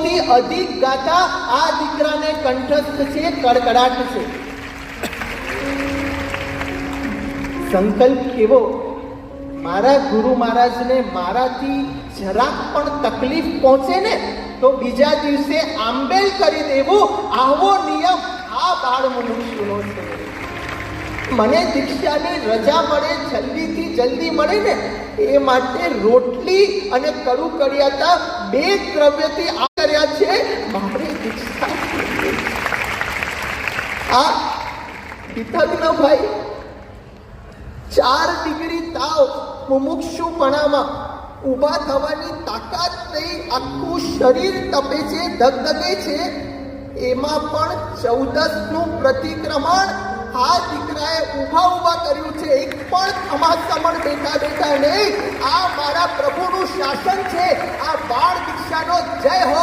થી અધિક ગાથા આ દીકરાને કંઠસ્થ છે, કડકડાટ છે. સંકલ્પ કેવો, મારા ગુરુ મહારાજને મારાથી જરાક પણ તકલીફ પહોંચે ને તો બીજા દિવસે આંબેલ કરી દેવું, આવો નિયમ આ બાળ મનુષ્યનો છે. મને દીક્ષાની રજા મળે, જલ્દીથી જલ્દી મળે ને એ માટે રોટલી અને કડું કડિયાતા 2 દ્રવ્યથી આ કર્યા છે. મારી દીક્ષા આ પિતજ્ઞ ભાઈ 4 ડિગ્રી તાવ, મુમુક્ષુપણામાં ઊભા થવાની તાકાત નહીં, આખું શરીર તપે છે, ધગધગે છે. એમાં પણ 14નું પ્રતિક્રમણ આ દીકરાએ ઊભા કર્યું છે. એક પણ ખમાસમણ બેઠા નહીં. આ મારા પ્રભુનું શાસન છે. આ બાળ દીક્ષાનો જય હો.